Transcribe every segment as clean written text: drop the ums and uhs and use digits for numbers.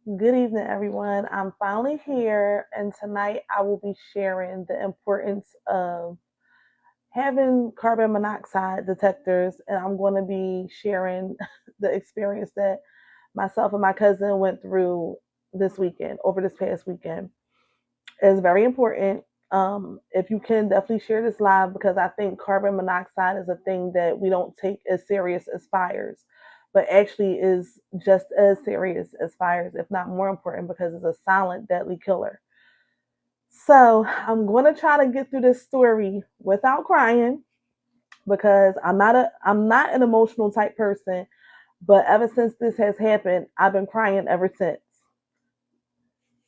Good evening, everyone. I'm finally here, and tonight I will be sharing the importance of having carbon monoxide detectors, and I'm going to be sharing the experience that myself and my cousin went through this weekend, over this past weekend. It's very important. If you can, definitely share this live because I think carbon monoxide is a thing that we don't take as serious as fires, but actually is just as serious as fires, if not more important, because it's a silent, deadly killer. So I'm going to try to get through this story without crying because I'm not an emotional type person, but ever since this has happened, I've been crying ever since.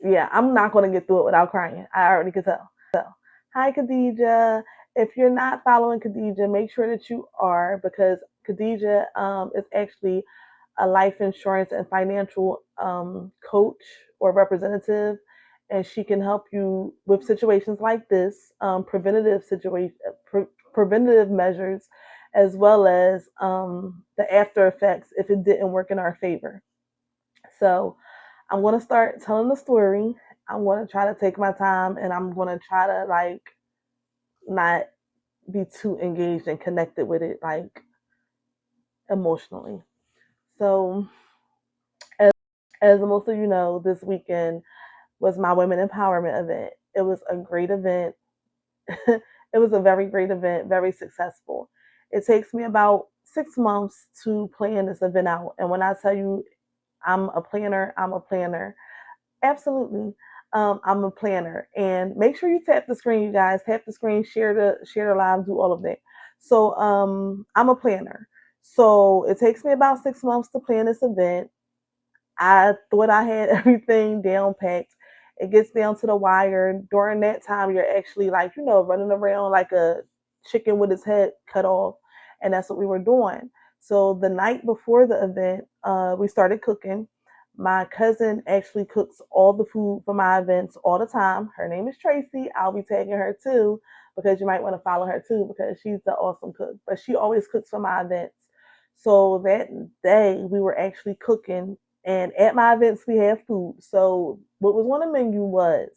Yeah, I'm not going to get through it without crying. I already can tell. Hi, Khadija. If you're not following Khadija, make sure that you are because Khadija is actually a life insurance and financial coach or representative, and she can help you with situations like this, preventative measures, as well as the after effects if it didn't work in our favor. So I'm going to start telling the story. I'm going to try to take my time and I'm going to try to like not be too engaged and connected with it like emotionally. So as most of you know, this weekend was my women empowerment event. It was a great event. It was a very great event, very successful. It takes me about 6 months to plan this event out. And when I tell you I'm a planner. Absolutely. I'm a planner, and make sure you tap the screen, you guys. Tap the screen, share the live, do all of that. So, I'm a planner. So it takes me about 6 months to plan this event. I thought I had everything down packed. It gets down to the wire. During that time, you're actually like running around like a chicken with its head cut off, and that's what we were doing. So the night before the event, we started cooking. My cousin actually cooks all the food for my events all the time. Her name is Tracy. I'll be tagging her too because you might want to follow her too because she's an awesome cook. But she always cooks for my events. So that day we were actually cooking, and at my events we have food. So what was on the menu was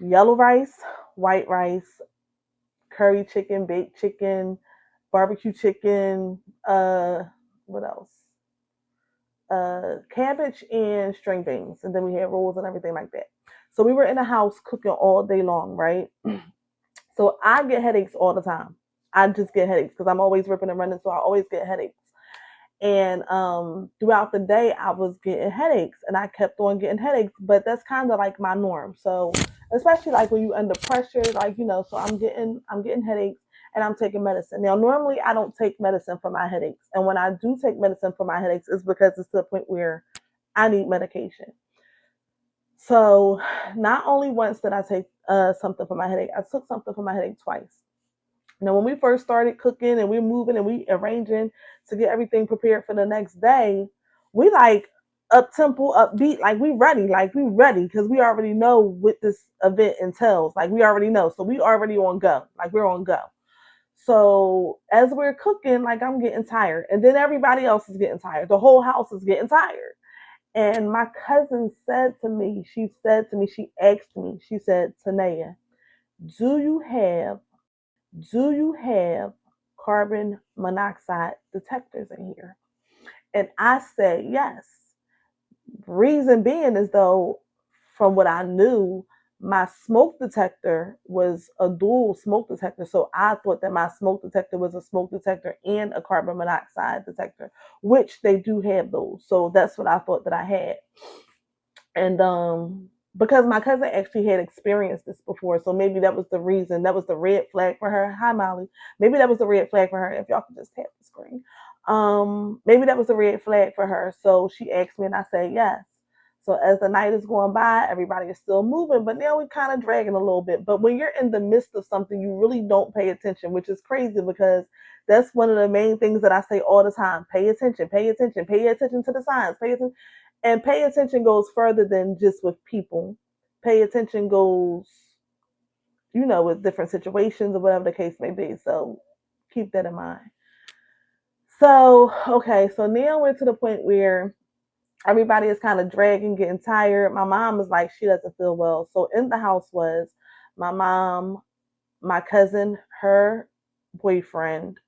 yellow rice, white rice, curry chicken, baked chicken, barbecue chicken, what else? Cabbage and string beans, and then we had rolls and everything like that. So we were in the house cooking all day long, right? So I get headaches all the time. I just get headaches because I'm always ripping and running, so I always get headaches. And throughout the day, I was getting headaches, and I kept on getting headaches. But that's kind of like my norm. So especially like when you under pressure, like so I'm getting headaches, and I'm taking medicine. Now, normally I don't take medicine for my headaches, and when I do take medicine for my headaches, it's because it's to the point where I need medication. So not only once did I take something for my headache, I took something for my headache twice. Now, when we first started cooking and we moving and we arranging to get everything prepared for the next day, we like up tempo, upbeat, like we ready because we already know what this event entails. Like we already know, so we already on go, like we're on go. So as we're cooking, like I'm getting tired, and then everybody else is getting tired. The whole house is getting tired. And my cousin she asked me, she said, Tanea, do you have do you have carbon monoxide detectors in here? And I said, yes. Reason being is though, from what I knew, my smoke detector was a dual smoke detector. So I thought that my smoke detector was a smoke detector and a carbon monoxide detector, which they do have those. So that's what I thought that I had. And because my cousin actually had experienced this before, so maybe that was the reason, that was the red flag for her. Hi, Molly. Maybe that was the red flag for her. If y'all could just tap the screen, maybe that was the red flag for her. So she asked me, and I said yes. So as the night is going by, everybody is still moving, but now we're kind of dragging a little bit. But when you're in the midst of something, you really don't pay attention, which is crazy because that's one of the main things that I say all the time. Pay attention, pay attention, pay attention to the signs, pay attention. And pay attention goes further than just with people. Pay attention goes, with different situations or whatever the case may be. So keep that in mind. So, okay, so now we're to the point where Everybody is kind of dragging, getting tired. My mom is like, she doesn't feel well. So in the house was my mom, my cousin, her boyfriend,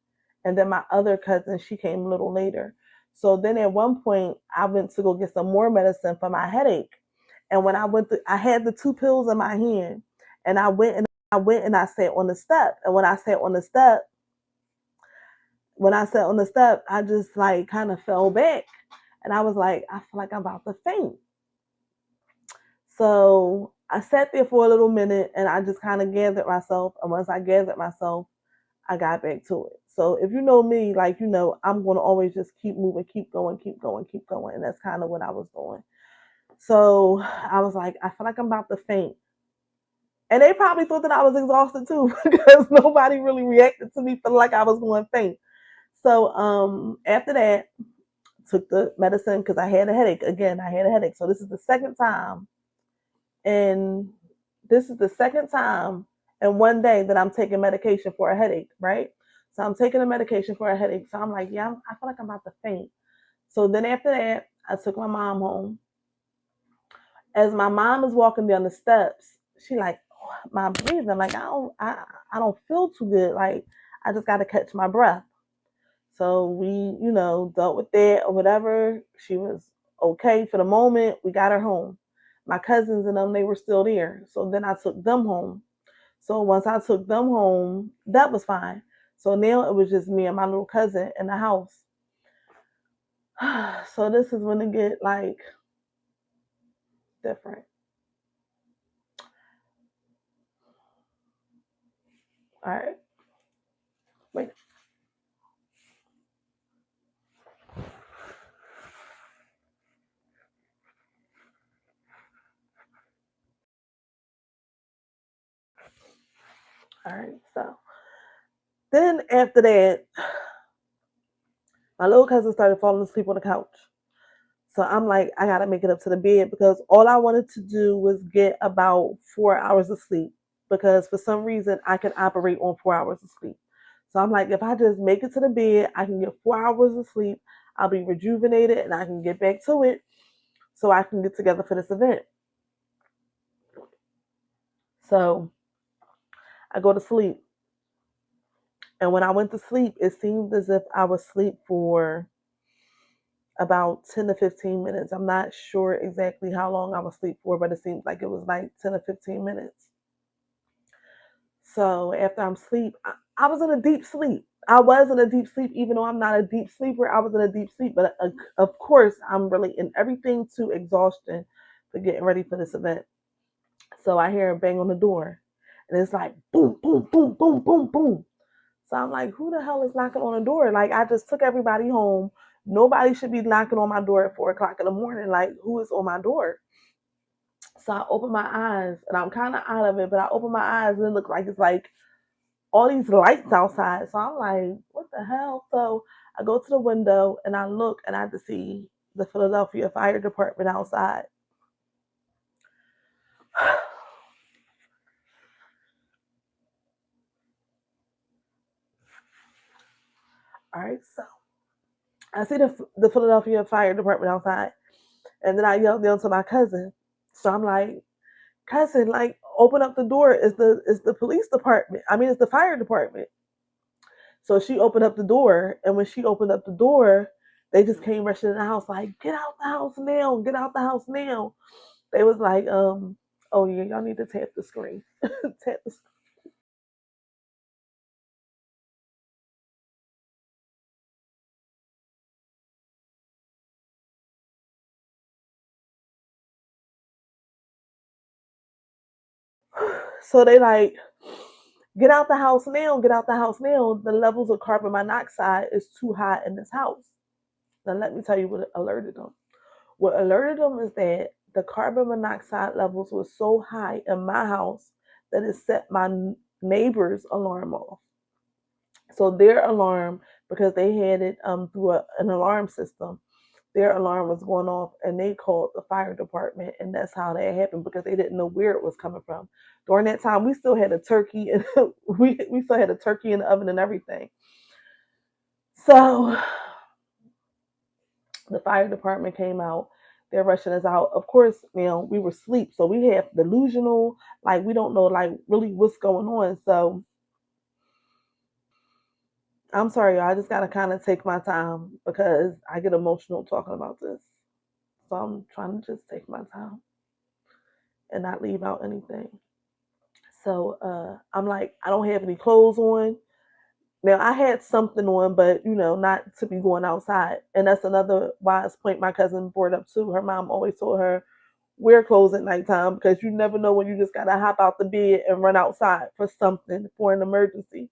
and then my other cousin, she came a little later. So then at one point, I went to go get some more medicine for my headache. And when I went to, I had the 2 pills in my hand, and I sat on the step. And when I sat on the step, I just like kind of fell back, and I was like, I feel like I'm about to faint. So I sat there for a little minute, and I just kind of gathered myself. And once I gathered myself, I got back to it. So if you know me, like, I'm going to always just keep moving, keep going, keep going, keep going. And that's kind of what I was doing. So I was like, I feel like I'm about to faint. And they probably thought that I was exhausted too, because nobody really reacted to me feeling like I was going to faint. So after that, took the medicine because I had a headache. Again, I had a headache. So and this is the second time in one day that I'm taking medication for a headache, right? So I'm taking a medication for a headache. So I'm like, yeah, I feel like I'm about to faint. So then after that, I took my mom home. As my mom is walking down the steps, she like, oh, my breathing, like I don't feel too good. Like I just got to catch my breath. So we, dealt with that or whatever. She was okay for the moment. We got her home. My cousins and them, they were still there. So then I took them home. So once I took them home, that was fine. So now it was just me and my little cousin in the house. So this is when it get like different. All right. Wait. All right. So then after that, my little cousin started falling asleep on the couch. So I'm like, I gotta make it up to the bed because all I wanted to do was get about 4 hours of sleep because for some reason I can operate on 4 hours of sleep. So I'm like, if I just make it to the bed, I can get 4 hours of sleep. I'll be rejuvenated and I can get back to it so I can get together for this event. So I go to sleep. And when I went to sleep, it seemed as if I was asleep for about 10 to 15 minutes. I'm not sure exactly how long I was asleep for, but it seemed like it was like 10 to 15 minutes. So after I'm asleep, I was in a deep sleep. I was in a deep sleep, even though I'm not a deep sleeper. I was in a deep sleep, but of course, I'm really in everything to exhaustion for getting ready for this event. So I hear a bang on the door, and it's like boom, boom, boom, boom, boom, boom. So I'm like, who the hell is knocking on the door? Like, I just took everybody home. Nobody should be knocking on my door at 4 o'clock in the morning. Like, who is on my door? So I open my eyes, and I'm kind of out of it, but I open my eyes, and it looks like it's like all these lights outside. So I'm like, what the hell? So I go to the window, and I look, and I just see the Philadelphia Fire Department outside. All right, so I see the Philadelphia Fire Department outside, and then I yelled down to my cousin. So I'm like, cousin, like, open up the door. It's the police department. I mean, it's the fire department. So she opened up the door, and when she opened up the door, they just came rushing in the house, like, get out the house now, get out the house now. They was like, oh yeah, y'all need to tap the screen, tap the screen. So they like, get out the house now, get out the house now. The levels of carbon monoxide is too high in this house. Now let me tell you what alerted them. What alerted them is that the carbon monoxide levels were so high in my house that it set my neighbor's alarm off. So their alarm, because they had it through an alarm system, their alarm was going off, and they called the fire department, and that's how that happened because they didn't know where it was coming from. During that time, we still had a turkey, and we still had a turkey in the oven and everything. So the fire department came out. They're rushing us out. Of course, we were asleep, so we have delusional, like we don't know like really what's going on. So I'm sorry, y'all. I just gotta kind of take my time because I get emotional talking about this. So I'm trying to just take my time and not leave out anything. So I'm like, I don't have any clothes on. Now I had something on, but not to be going outside. And that's another wise point my cousin brought up too. Her mom always told her wear clothes at nighttime because you never know when you just gotta hop out the bed and run outside for something for an emergency.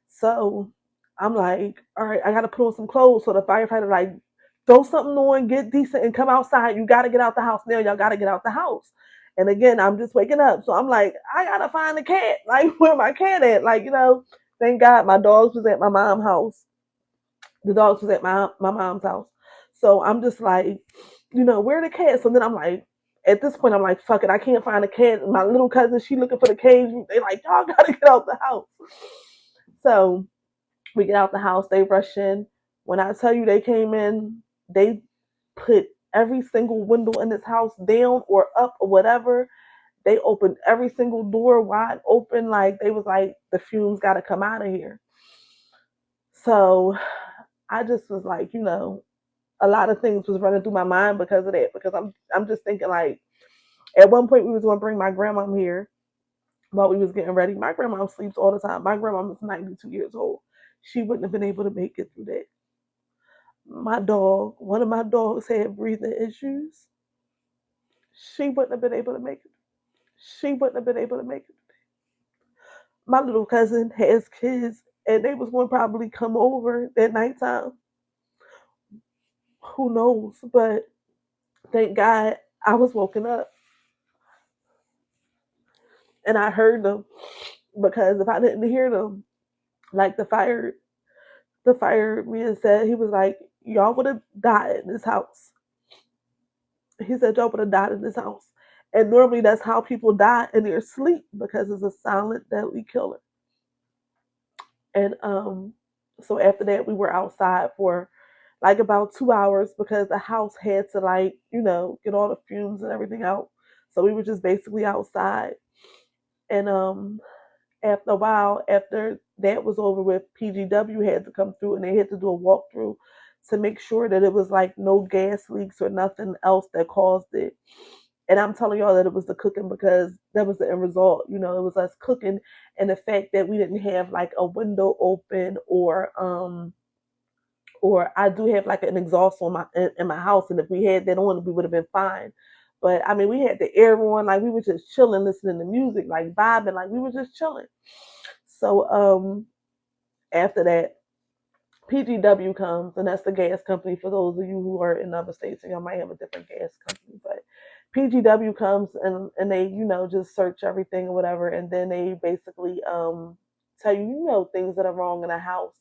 So I'm like, all right, I gotta put on some clothes. So the firefighter like, throw something on, get decent, and come outside. You gotta get out the house now. Y'all gotta get out the house. And again, I'm just waking up, so I'm like, I gotta find the cat. Like, where my cat at? Like, thank God my dogs was at my mom's house. The dogs was at my mom's house. So I'm just like, where the cat? So then I'm like, at this point, I'm like, fuck it, I can't find the cat. My little cousin, she looking for the cage. They like, y'all gotta get out the house. So we get out the house, they rush in. When I tell you they came in, they put every single window in this house down or up or whatever. They opened every single door wide open. Like they was like, the fumes gotta come out of here. So I just was like, a lot of things was running through my mind because of that. Because I'm just thinking like at one point we was gonna bring my grandma here while we was getting ready. My grandma sleeps all the time. My grandma is 92 years old. She wouldn't have been able to make it through that. One of my dogs had breathing issues. She wouldn't have been able to make it. She wouldn't have been able to make it. My little cousin has kids, and they was going to probably come over at nighttime. Who knows? But thank God I was woken up and I heard them, because if I didn't hear them, like the fireman said, he was like, y'all would have died in this house. He said y'all would have died in this house. And normally that's how people die in their sleep, because it's a silent, deadly killer. And so after that we were outside for like about 2 hours because the house had to like, get all the fumes and everything out. So we were just basically outside. And after a while, after that was over with, PGW had to come through and they had to do a walkthrough to make sure that it was like no gas leaks or nothing else that caused it. And I'm telling y'all that it was the cooking, because that was the end result. It was us cooking, and the fact that we didn't have like a window open, or I do have like an exhaust on in my house, and if we had that on, we would have been fine. But I mean, we had the air on, like we were just chilling, listening to music, like vibing, like we were just chilling. So after that, PGW comes, and that's the gas company. For those of you who are in other states, and y'all might have a different gas company, but PGW comes, and they just search everything or whatever, and then they basically tell you things that are wrong in a house.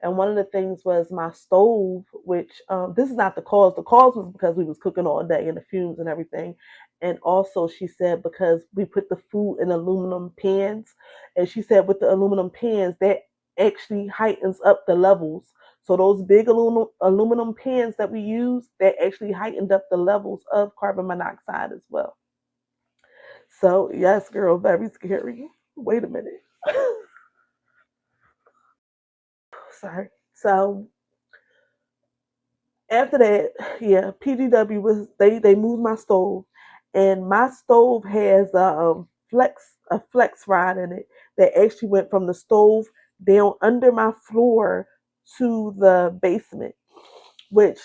And one of the things was my stove, which this is not the cause. The cause was because we was cooking all day and the fumes and everything. And also she said because we put the food in aluminum pans, and she said with the aluminum pans that actually heightens up the levels. So those big aluminum pans that we use, that actually heightened up the levels of carbon monoxide as well. So yes, girl, very scary. Wait a minute. Sorry. So after that, yeah, PGW was they moved my stove, and my stove has a flex rod in it that actually went from the stove down under my floor to the basement, which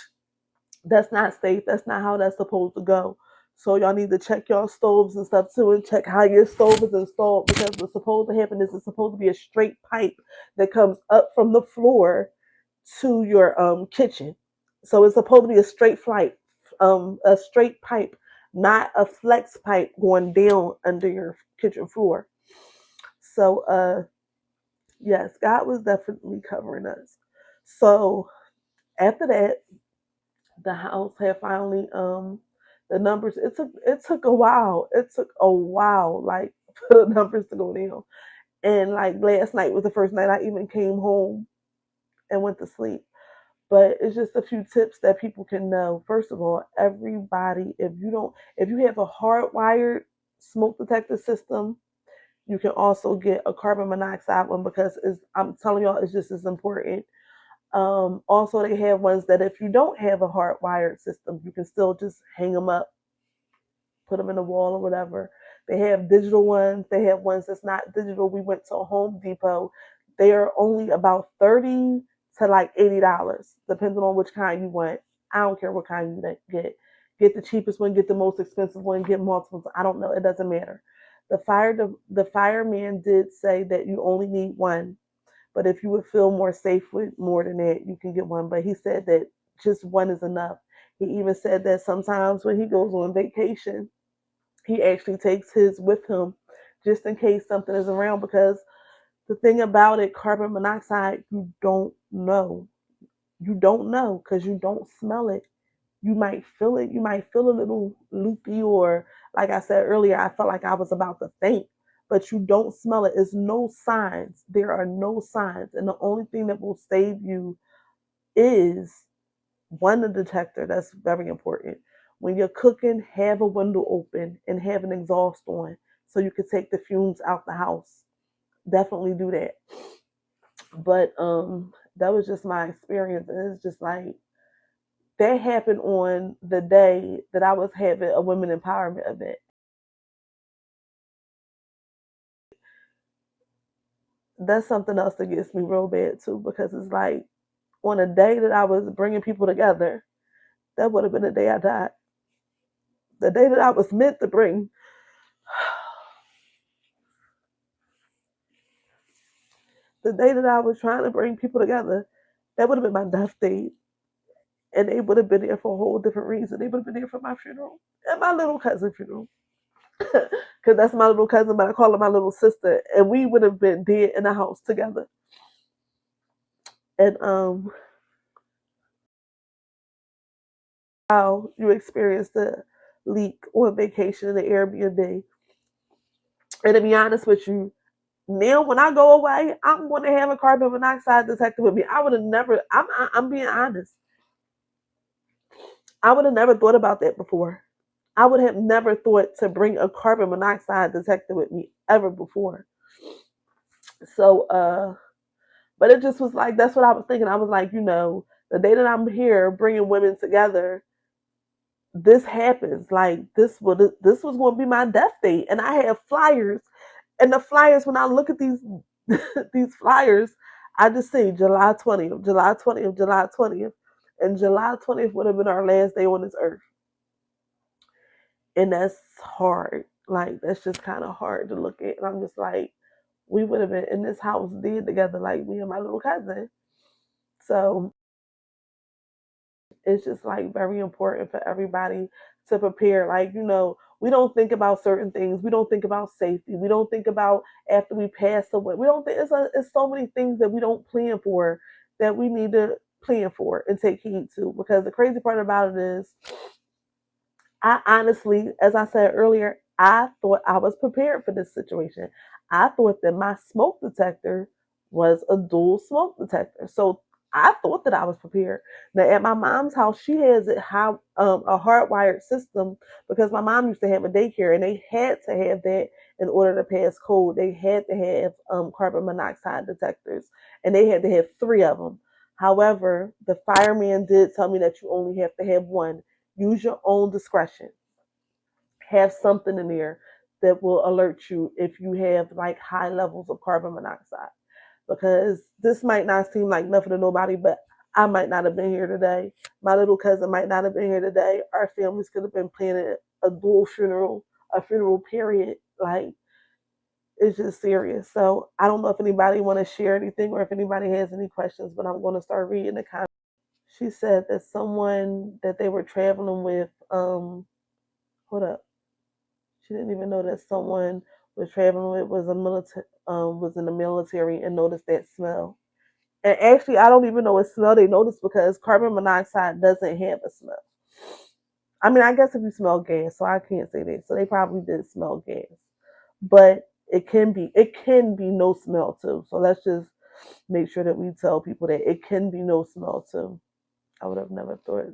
that's not safe. That's not how that's supposed to go. So y'all need to check your stoves and stuff too, and check how your stove is installed, because what's supposed to happen is it's supposed to be a straight pipe that comes up from the floor to your kitchen. So it's supposed to be a a straight pipe, not a flex pipe going down under your kitchen floor. So yes, God was definitely covering us. So after that, the house had finally the numbers, it took a while. It took a while, like for the numbers to go down. And like last night was the first night I even came home and went to sleep. But it's just a few tips that people can know. First of all, everybody, if you have a hardwired smoke detector system, you can also get a carbon monoxide one because I'm telling y'all, it's just as important. Also, they have ones that if you don't have a hardwired system, you can still just hang them up, put them in the wall or whatever. They have digital ones. They have ones that's not digital. We went to a Home Depot. They are only about $30 to like $80, depending on which kind you want. I don't care what kind you get. Get the cheapest one, get the most expensive one, get multiple. I don't know. It doesn't matter. The fireman did say that you only need one, but if you would feel more safe with more than that, you can get one. But he said that just one is enough. He even said that sometimes when he goes on vacation, he actually takes his with him just in case something is around, because the thing about it, carbon monoxide, you don't know. You don't know because you don't smell it. You might feel it. You might feel a little loopy, or like I said earlier, I felt like I was about to faint, but you don't smell it. It's no signs. There are no signs. And the only thing that will save you is one, the detector. That's very important. When you're cooking, have a window open and have an exhaust on so you can take the fumes out the house. Definitely do that. But that was just my experience. And it's just like that happened on the day that I was having a women empowerment event. That's something else that gets me real bad too, because it's like on a day that I was bringing people together, that would have been the day I died. The day that I was meant to bring, the day that I was trying to bring people together, that would have been my death date. And they would have been there for a whole different reason. They would have been there for my funeral and my little cousin funeral. Because that's my little cousin, but I call her my little sister. And we would have been dead in the house together. And how you experienced a leak on vacation in the Airbnb. And to be honest with you, now when I go away, I'm going to have a carbon monoxide detector with me. I would have never. I'm being honest. I would have never thought about that before. I would have never thought to bring a carbon monoxide detector with me ever before. So, but it just was like that's what I was thinking. I was like, the day that I'm here bringing women together, this happens. Like this was going to be my death date, and I have flyers, and the flyers. When I look at these these flyers, I just see July 20th, July 20th, July 20th, and July 20th would have been our last day on this earth, and that's hard. Like that's just kind of hard to look at, and I'm just like, we would have been in this house dead together, like me and my little cousin. So it's just like very important for everybody to prepare. Like, we don't think about certain things. We don't think about safety. We don't think about after we pass away. We don't think it's so many things that we don't plan for that we need to plan for and take heed to. Because the crazy part about it is, I honestly, as I said earlier, I thought I was prepared for this situation. I thought that my smoke detector was a dual smoke detector. So I thought that I was prepared. Now at my mom's house, she has a hardwired system because my mom used to have a daycare and they had to have that in order to pass code. They had to have carbon monoxide detectors and they had to have three of them. However, the fireman did tell me that you only have to have one. Use your own discretion. Have something in there that will alert you if you have like high levels of carbon monoxide. Because this might not seem like nothing to nobody, but I might not have been here today. My little cousin might not have been here today. Our families could have been planning a dual funeral, a funeral period. Like it's just serious. So I don't know if anybody want to share anything or if anybody has any questions, but I'm going to start reading the comments. She said that someone that they were traveling with, hold up, she didn't even know that someone was traveling with was in the military and noticed that smell. And actually, I don't even know what smell they noticed because carbon monoxide doesn't have a smell. I mean, I guess if you smell gas, so I can't say that. So they probably did smell gas, but it can be no smell too. So let's just make sure that we tell people that it can be no smell too. I would have never thought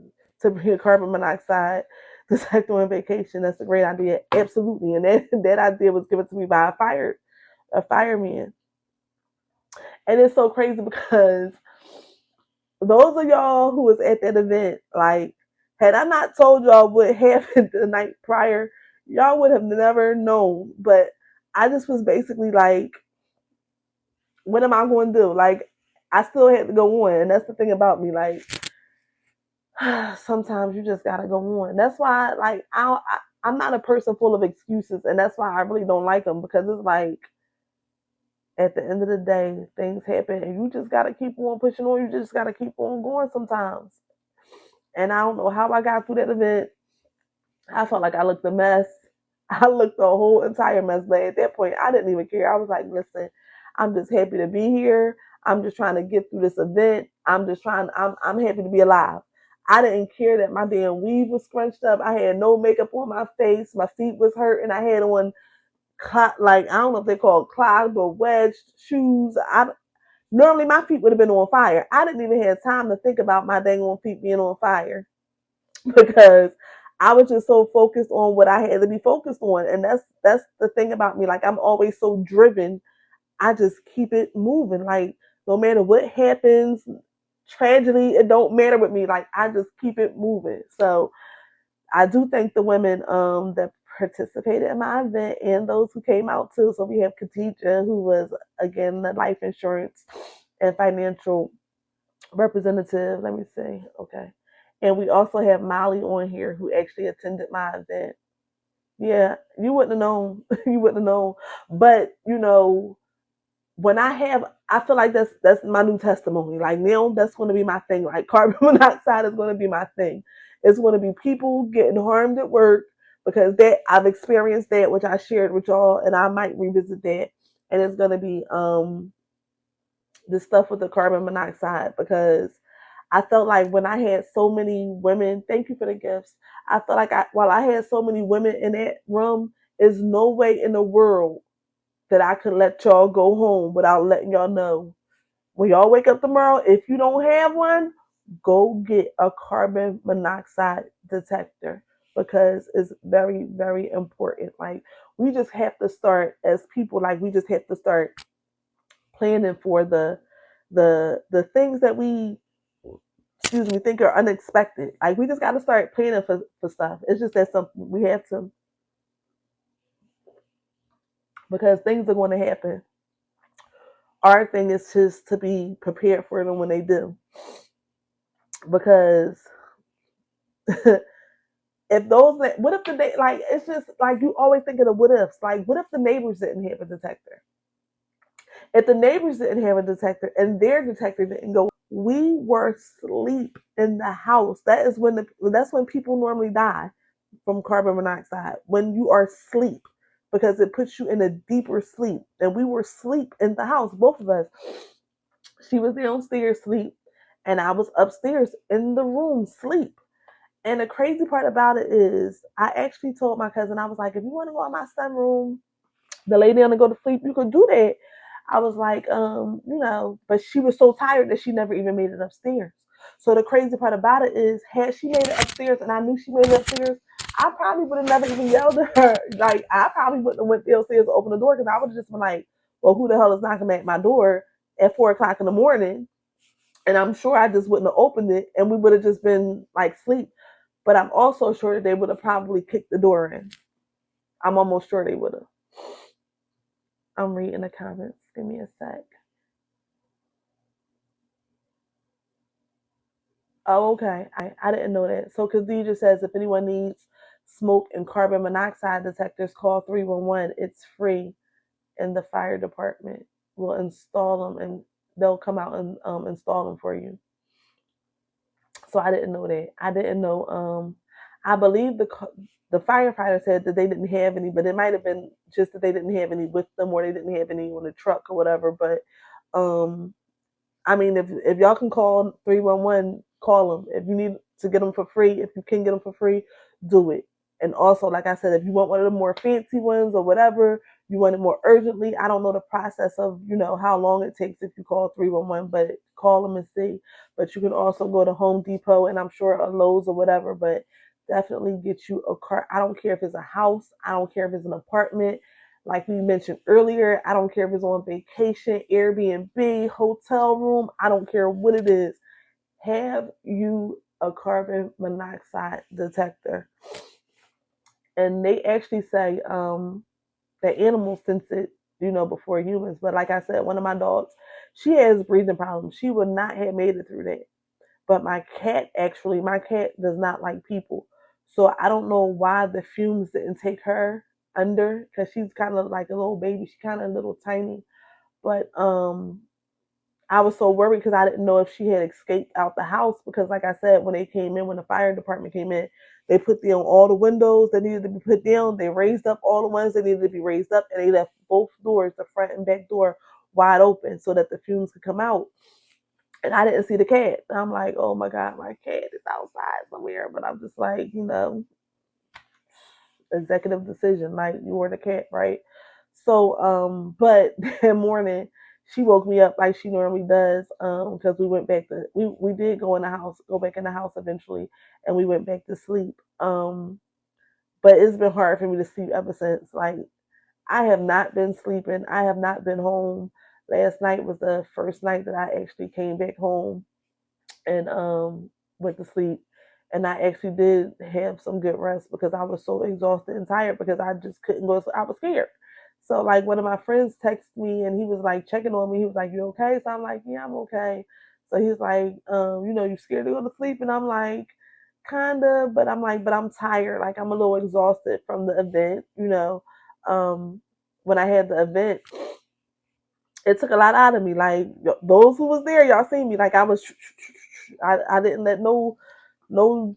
to bring a carbon monoxide detector on vacation. That's a great idea. Absolutely. And that idea was given to me by a fireman. And it's so crazy because those of y'all who was at that event, like, had I not told y'all what happened the night prior, y'all would have never known. But I just was basically like, what am I going to do? Like, I still had to go on. And that's the thing about me. Like, sometimes you just got to go on. That's why, like, I'm not a person full of excuses. And that's why I really don't like them, because it's like, at the end of the day, things happen and you just got to keep on pushing on. You just got to keep on going sometimes. And I don't know how I got through that event. I felt like I looked a mess. I looked a whole entire mess. But at that point, I didn't even care. I was like, listen, I'm just happy to be here. I'm just trying to get through this event. I'm happy to be alive. I didn't care that my damn weave was scrunched up. I had no makeup on my face. My feet was hurting. I had on, like, I don't know if they're called clogged or wedged shoes. Normally my feet would have been on fire. I didn't even have time to think about my dang on feet being on fire because I was just so focused on what I had to be focused on. And that's the thing about me. Like, I'm always so driven. I just keep it moving. Like, no matter what happens, tragedy, it don't matter with me. Like, I just keep it moving. So I do thank the women that participated in my event and those who came out too. So we have Khadija, who was, again, the life insurance and financial representative. Let me see. Okay. And we also have Molly on here, who actually attended my event. Yeah, you wouldn't have known. You wouldn't have known. But, when I feel like that's my new testimony. Like, now that's going to be my thing. Like, carbon monoxide is going to be my thing. It's going to be people getting harmed at work, because that I've experienced that, which I shared with y'all, and I might revisit that. And it's going to be the stuff with the carbon monoxide, because I felt like when I had so many women, thank you for the gifts. I felt like while I had so many women in that room, there's no way in the world that I could let y'all go home without letting y'all know. When y'all wake up tomorrow, if you don't have one, go get a carbon monoxide detector, because it's very, very important. Like, we just have to start as people, like, we just have to start planning for the things that we, think are unexpected. Like, we just got to start planning for stuff. It's just that something we have to, because things are going to happen. Our thing is just to be prepared for them when they do. Because what if like, it's just like, you always think of the what ifs. Like, what if the neighbors didn't have a detector? If the neighbors didn't have a detector and their detector didn't go, we were asleep in the house. That's when people normally die from carbon monoxide, when you are asleep, because it puts you in a deeper sleep. And we were asleep in the house, both of us. She was downstairs asleep, and I was upstairs in the room sleep. And the crazy part about it is, I actually told my cousin, I was like, if you want to go in my sunroom, the lady on to go to sleep, you could do that. I was like, but she was so tired that she never even made it upstairs. So the crazy part about it is, had she made it upstairs and I knew she made it upstairs, I probably would have never even yelled at her. Like, I probably wouldn't have went downstairs to open the door, because I would have just been like, well, who the hell is knocking at my door at 4 o'clock in the morning? And I'm sure I just wouldn't have opened it, and we would have just been like sleep. But I'm also sure that they would have probably kicked the door in. I'm almost sure they would have. I'm reading the comments. Give me a sec. Oh, okay. I didn't know that. So Khadija says, if anyone needs smoke and carbon monoxide detectors, call 311. It's free, and the fire department will install them, and they'll come out and install them for you. So I didn't know that. I didn't know. I believe the firefighter said that they didn't have any, but it might have been just that they didn't have any with them, or they didn't have any on the truck or whatever. But I mean, if y'all can call 311, call them. If you need to get them for free, if you can get them for free, do it. And also, like I said, if you want one of the more fancy ones or whatever, you want it more urgently. I don't know the process of, how long it takes if you call 311, but call them and see. But you can also go to Home Depot and I'm sure a Lowe's or whatever, but definitely get you a car. I don't care if it's a house. I don't care if it's an apartment. Like we mentioned earlier, I don't care if it's on vacation, Airbnb, hotel room. I don't care what it is. Have you a carbon monoxide detector? And they actually say that animals sense it, before humans. But like I said, one of my dogs, she has breathing problems. She would not have made it through that. But my cat does not like people. So I don't know why the fumes didn't take her under, because she's kind of like a little baby. She's kind of a little tiny. But I was so worried because I didn't know if she had escaped out the house, because like I said, when the fire department came in, they put down all the windows that needed to be put down. They raised up all the ones that needed to be raised up, and they left both doors, the front and back door, wide open so that the fumes could come out. And I didn't see the cat. I'm like, oh my God, my cat is outside somewhere. But I'm just like, executive decision, like you were the cat, right? So, but that morning she woke me up like she normally does, because we did go back in the house eventually, and we went back to sleep. But it's been hard for me to sleep ever since. Like I have not been sleeping. I have not been home. Last night was the first night that I actually came back home and went to sleep. And I actually did have some good rest because I was so exhausted and tired because I just couldn't go. I was scared. So like one of my friends texted me and he was like checking on me. He was like, "You okay?" So I'm like, "Yeah, I'm okay." So he's like, "You scared to go to sleep?" And I'm like, "Kinda," but I'm like, "But I'm tired. Like I'm a little exhausted from the event. Um, when I had the event, it took a lot out of me. Like those who was there, y'all seen me. Like I was, I didn't let no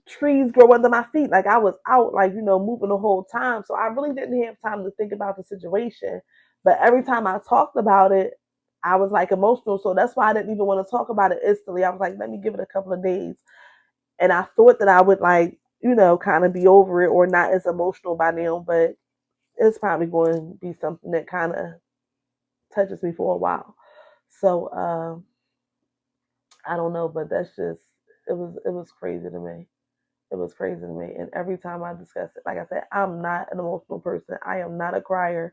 trees grow under my feet. Like I was out, like moving the whole time. So I really didn't have time to think about the situation. But every time I talked about it, I was like emotional. So that's why I didn't even want to talk about it instantly. I was like, let me give it a couple of days. And I thought that I would like, kind of be over it or not as emotional by now. But it's probably going to be something that kind of touches me for a while. So I don't know, but that's just it was crazy to me. It was crazy to me. And every time I discuss it, like I said, I'm not an emotional person. I am not a crier.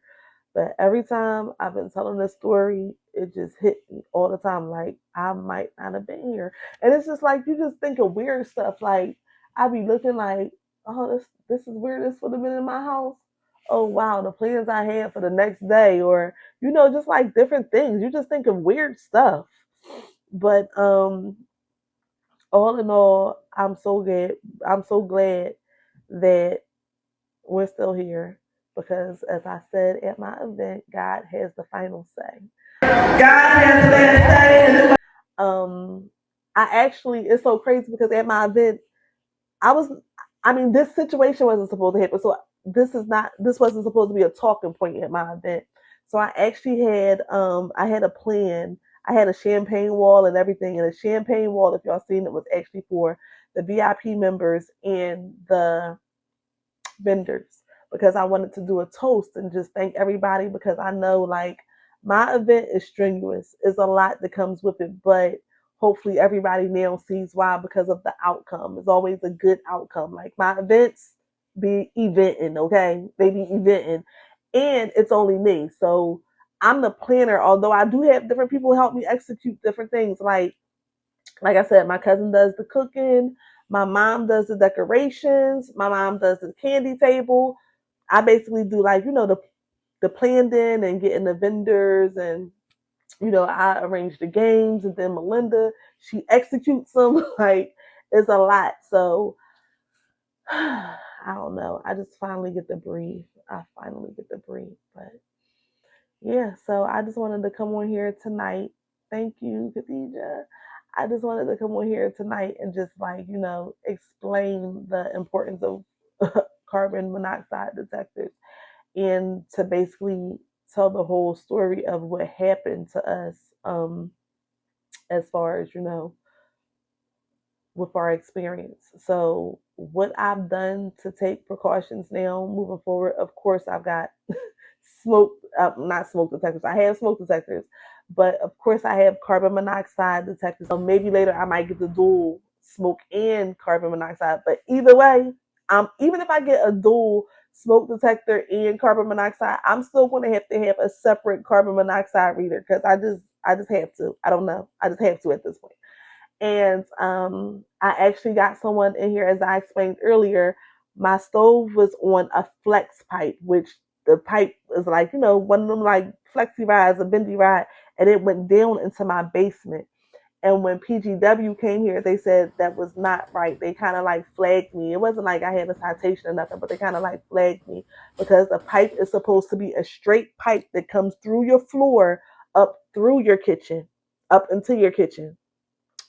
But every time I've been telling this story, it just hit me all the time. Like I might not have been here. And it's just like you just think of weird stuff. Like I be looking like, oh, this is weird. This would have been in my house. Oh wow, the plans I had for the next day, or just like different things. You just think of weird stuff. But all in all, I'm so glad that we're still here because, as I said at my event, God has the final say. God has the last say. I actually, it's so crazy because at my event, I was, I mean, this situation wasn't supposed to happen. So this wasn't supposed to be a talking point at my event. So I actually I had a plan. I had a champagne wall and everything. And the champagne wall, if y'all seen it, was actually for the VIP members and the vendors because I wanted to do a toast and just thank everybody because I know like my event is strenuous. It's a lot that comes with it, but hopefully everybody now sees why because of the outcome. It's always a good outcome. Like my events be eventing, okay? They be eventing. And it's only me. So I'm the planner, although I do have different people help me execute different things. Like I said, my cousin does the cooking. My mom does the decorations. My mom does the candy table. I basically do like, the planning and getting the vendors and, I arrange the games and then Melinda, she executes them. Like it's a lot. So I don't know. I just finally get to breathe. I finally get to breathe. But yeah, so I just wanted to come on here tonight. Thank you, Khadija. I just wanted to come on here tonight and just like, explain the importance of carbon monoxide detectors and to basically tell the whole story of what happened to us as far as, with our experience. So what I've done to take precautions now moving forward, of course, I've got smoke, not smoke detectors. I have smoke detectors, but of course I have carbon monoxide detectors. So maybe later I might get the dual smoke and carbon monoxide. But either way, even if I get a dual smoke detector and carbon monoxide, I'm still going to have a separate carbon monoxide reader because I just have to. I don't know. I just have to at this point. And I actually got someone in here, as I explained earlier. My stove was on a flex pipe, which the pipe is like, one of them like flexi rides, a bendy ride, and it went down into my basement. And when PGW came here, they said that was not right. They kind of like flagged me. It wasn't like I had a citation or nothing, but they kind of like flagged me because the pipe is supposed to be a straight pipe that comes through your floor up through your kitchen, up into your kitchen.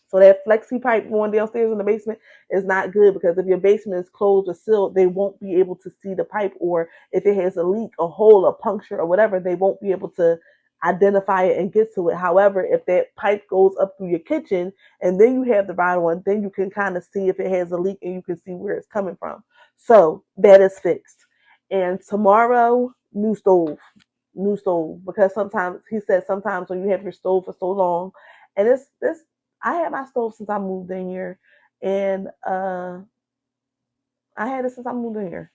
So that flexi pipe going downstairs in the basement is not good because if your basement is closed or sealed, they won't be able to see the pipe, or if it has a leak, a hole, a puncture, or whatever, they won't be able to identify it and get to it. However, if that pipe goes up through your kitchen and then you have the rod on, then you can kind of see if it has a leak and you can see where it's coming from. So that is fixed. And tomorrow, new stove, because sometimes he said sometimes when you have your stove for so long, and it's this I had my stove since I moved in here, and I had it since I moved in here.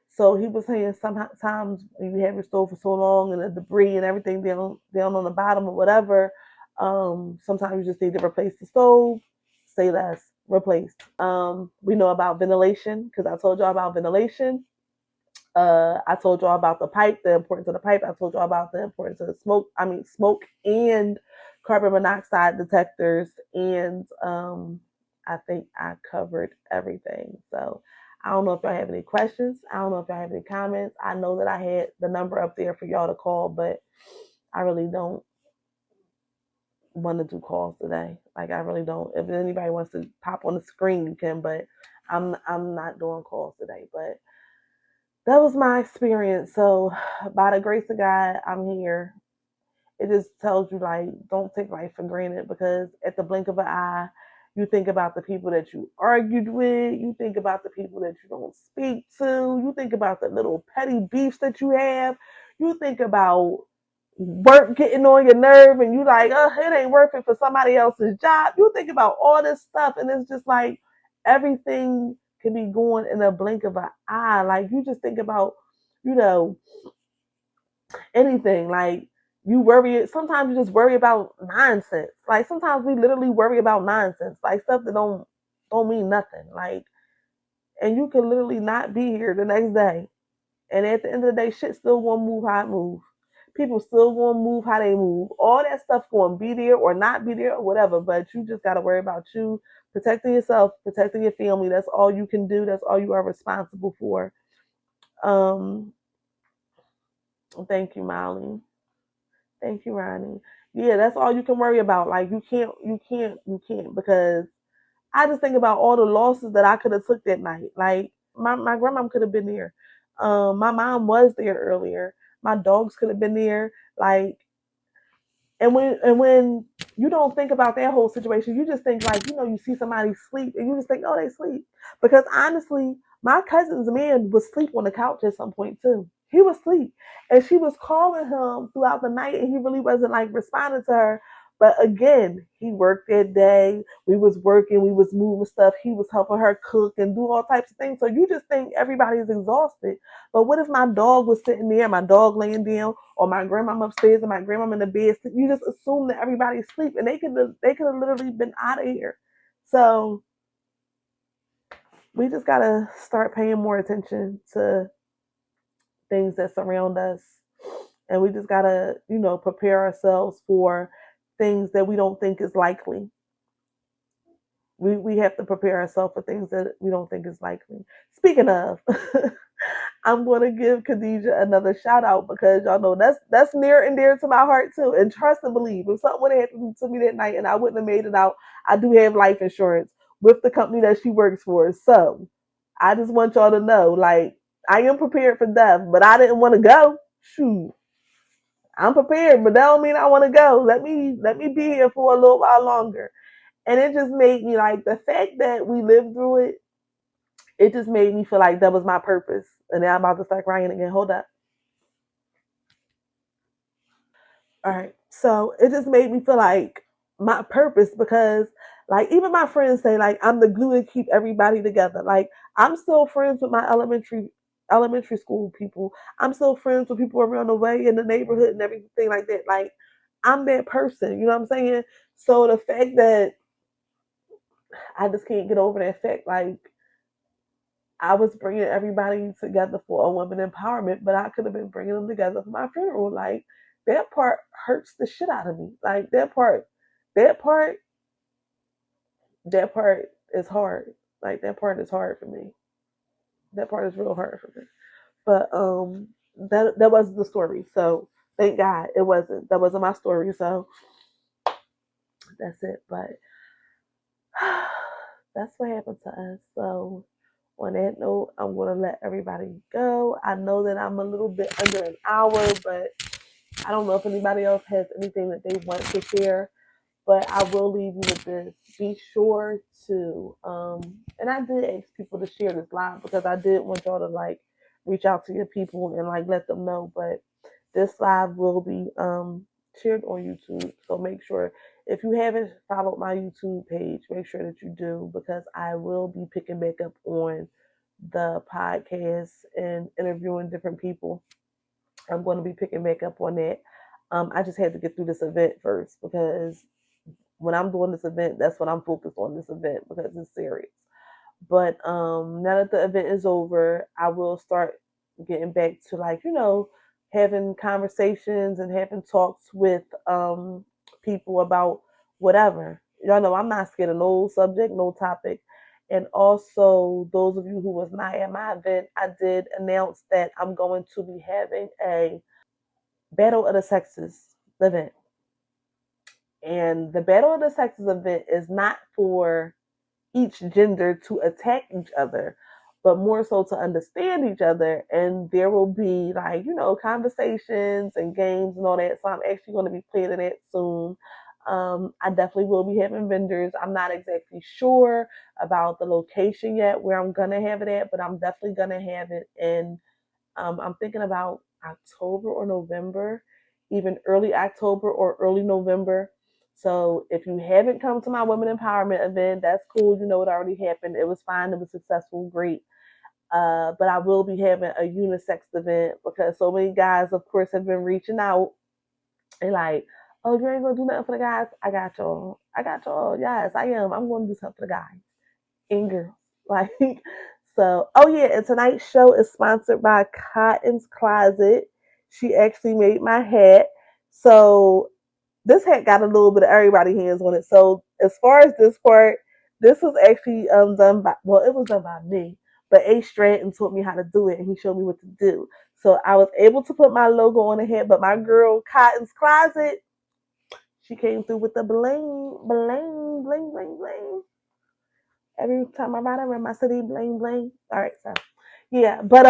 So he was saying sometimes when you have your stove for so long and the debris and everything down on the bottom or whatever, sometimes you just need to replace the stove. Say less, replaced. We know about ventilation because I told y'all about ventilation. I told y'all about the pipe, the importance of the pipe. I told y'all about the importance of the smoke. I mean, smoke and carbon monoxide detectors. And I think I covered everything. So I don't know if y'all have any questions. I don't know if y'all have any comments. I know that I had the number up there for y'all to call, but I really don't want to do calls today. Like I really don't. If anybody wants to pop on the screen, you can, but I'm not doing calls today. But that was my experience. So, by the grace of God, I'm here. It just tells you, like, don't take life for granted because at the blink of an eye, you think about the people that you argued with, you think about the people that you don't speak to, you think about the little petty beefs that you have, you think about work getting on your nerve, and you like, oh, it ain't worth it for somebody else's job. You think about all this stuff, and it's just like everything can be going in a blink of an eye. Like you just think about, you know, anything. Like you worry. Sometimes you just worry about nonsense. Like sometimes we literally worry about nonsense, like stuff that don't mean nothing. Like, and you can literally not be here the next day, and at the end of the day, shit still gonna move how it moves. People still gonna move how they move. All that stuff gonna be there or not be there or whatever. But you just gotta worry about you protecting yourself, protecting your family. That's all you can do. That's all you are responsible for. Um, thank you, Molly. Thank you, Ronnie. Yeah, that's all you can worry about. Like you can't because I just think about all the losses that I could have took that night. Like my grandma could have been there. My mom was there earlier. My dogs could have been there. Like and when you don't think about that whole situation, you just think like, you see somebody sleep and you just think, oh, they sleep. Because honestly, my cousin's man was asleep on the couch at some point too. He was asleep. And she was calling him throughout the night and he really wasn't like responding to her. But again, he worked that day. We was working, we was moving stuff. He was helping her cook and do all types of things. So you just think everybody is exhausted. But what if my dog was sitting there, my dog laying down, or my grandma upstairs and my grandma in the bed? You just assume that everybody's asleep, and they could have literally been out of here. So we just gotta start paying more attention to things that surround us, and we just gotta prepare ourselves for things that we don't think is likely. We have to prepare ourselves for things that we don't think is likely. Speaking of, I'm going to give Khadijah another shout out because y'all know that's near and dear to my heart too. And trust and believe, if something would have happened to me that night and I wouldn't have made it out, I do have life insurance with the company that she works for. So I just want y'all to know, like, I am prepared for death, but I didn't want to go. Shoot, I'm prepared, but that don't mean I want to go. Let me be here for a little while longer. And it just made me like the fact that we lived through it. It just made me feel like that was my purpose. And now I'm about to start crying again. Hold up. All right. So it just made me feel like my purpose because like even my friends say like I'm the glue to keep everybody together. Like I'm still friends with my elementary school people. I'm still friends with people around the way in the neighborhood and everything like that. Like I'm that person, you know what I'm saying? So the fact that I just can't get over that fact like I was bringing everybody together for a woman empowerment, but I could have been bringing them together for my funeral. Like that part hurts the shit out of me. Like that part, that part is hard. Like that part is hard for me. That part is real hard for me. But that wasn't the story. So thank God it wasn't. That wasn't my story. So that's it. But that's what happened to us. So on that note, I'm gonna let everybody go. I know that I'm a little bit under an hour, but I don't know if anybody else has anything that they want to share. But I will leave you with this. Be sure to and I did ask people to share this live because I did want y'all to like reach out to your people and like let them know. But this live will be shared on YouTube. So make sure if you haven't followed my YouTube page, make sure that you do because I will be picking back up on the podcast and interviewing different people. I'm going to be picking back up on that. I just had to get through this event first because when I'm doing this event, that's what I'm focused on this event because it's serious. But now that the event is over, I will start getting back to like, having conversations and having talks with people about whatever. Y'all know I'm not scared of no subject, no topic. And also, those of you who was not at my event, I did announce that I'm going to be having a Battle of the Sexes event. And the Battle of the Sexes event is not for each gender to attack each other, but more so to understand each other. And there will be like, conversations and games and all that. So I'm actually going to be planning that soon. I definitely will be having vendors. I'm not exactly sure about the location yet where I'm going to have it at, but I'm definitely going to have it in I'm thinking about October or November, even early October or early November. So if you haven't come to my women empowerment event, that's cool. You know it already happened. It was fine. It was successful. Great. But I will be having a unisex event because so many guys, of course, have been reaching out and like, oh, you ain't gonna do nothing for the guys. I got y'all. I got y'all. Yes, I am. I'm gonna do something for the guys and girls. Like, so, oh yeah, and tonight's show is sponsored by Cotton's Closet. She actually made my hat. So this hat got a little bit of everybody's hands on it. So as far as this part, this was actually done by, well, it was done by me, but A Stratton taught me how to do it and he showed me what to do. So I was able to put my logo on the hat, but my girl Cotton's Closet, she came through with the bling, bling, bling, bling, bling. Every time I ride around my city, bling bling. All right, so yeah, but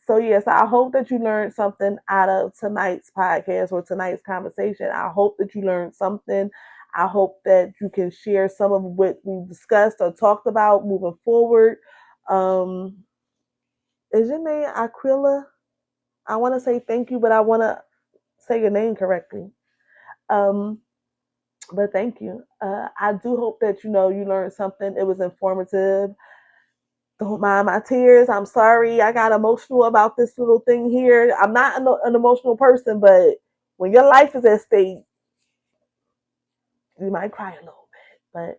so yes, I hope that you learned something out of tonight's podcast or tonight's conversation. I hope that you learned something. I hope that you can share some of what we discussed or talked about moving forward. Um, is your name Aquila? I want to say thank you, but I want to say your name correctly. Um, but thank you. I do hope that you learned something. It was informative. Don't mind my tears. I'm sorry. I got emotional about this little thing here. I'm not an emotional person, but when your life is at stake, you might cry a little bit. But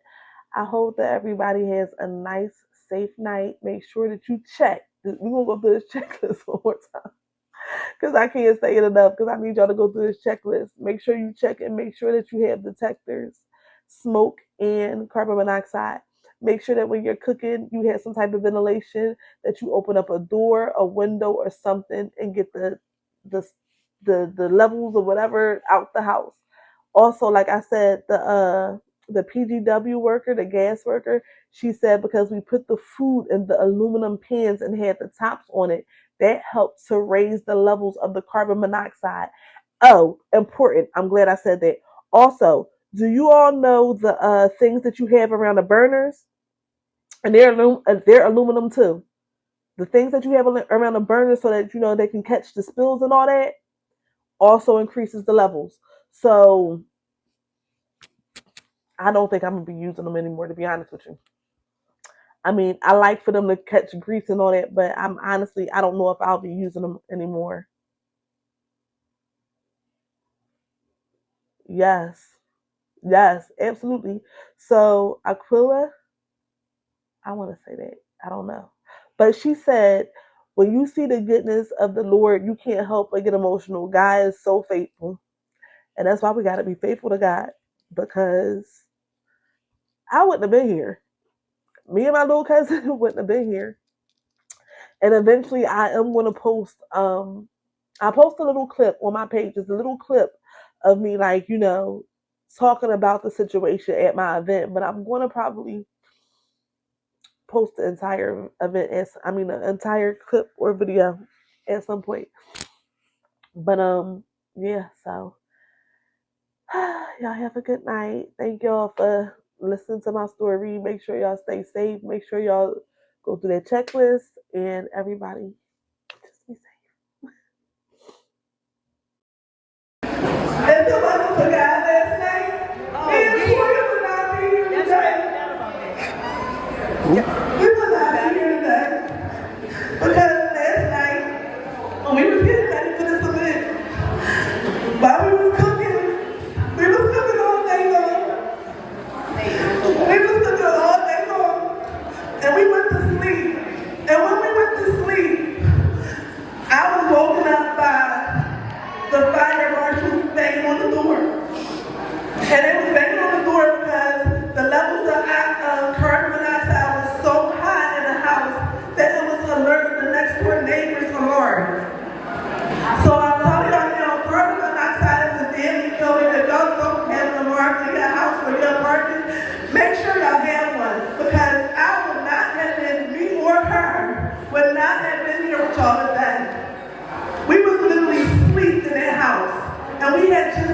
I hope that everybody has a nice, safe night. Make sure that you check. We're going to go through this checklist one more time because I can't say it enough because I need y'all to go through this checklist. Make sure you check and make sure that you have detectors, smoke, and carbon monoxide. Make sure that when you're cooking, you have some type of ventilation, that you open up a door, a window, or something and get the the levels or whatever out the house. Also, like I said, the PGW worker, the gas worker, she said because we put the food in the aluminum pans and had the tops on it, that helps to raise the levels of the carbon monoxide. Oh, important. I'm glad I said that. Also, Do you all know the things that you have around the burners? And they're aluminum too. The things that you have around the burners so that they can catch the spills and all that also increases the levels. So I don't think I'm gonna be using them anymore, to be honest with you. I mean, I like for them to catch grease and all that, but I don't know if I'll be using them anymore. Yes, yes, absolutely. So Aquila, I want to say that I don't know, but she said, when you see the goodness of the Lord, you can't help but get emotional. God is so faithful, and that's why we got to be faithful to God, because I wouldn't have been here. Me and my little cousin wouldn't have been here. And eventually, I am going to post. I post a little clip on my page. It's a little clip of me, like, talking about the situation at my event. But I'm going to probably post the entire event, the entire clip or video at some point. But yeah. So y'all have a good night. Thank y'all for listening to my story. Make sure y'all stay safe. Make sure y'all go through that checklist, and everybody just be safe. And the one who forgot last night, me and Toya will not be here today. We will not be here today because last night, when we was getting ready for this event, while we was cooking all day long. We was cooking all day long, and we went to sleep. And when we went to sleep, I was woken up by the fire marshal banging on the door. And it was banging on the door because the levels of carbon monoxide was so high in the house that it was alerting the next door neighbor's alarm. So I'm telling y'all now, carbon monoxide is a deadly killer. If y'all don't have an alarm in your house or your apartment, make sure y'all have one, because I would not have been, me or her, would not have been here with y'all today. We was literally asleep in that house, and we had just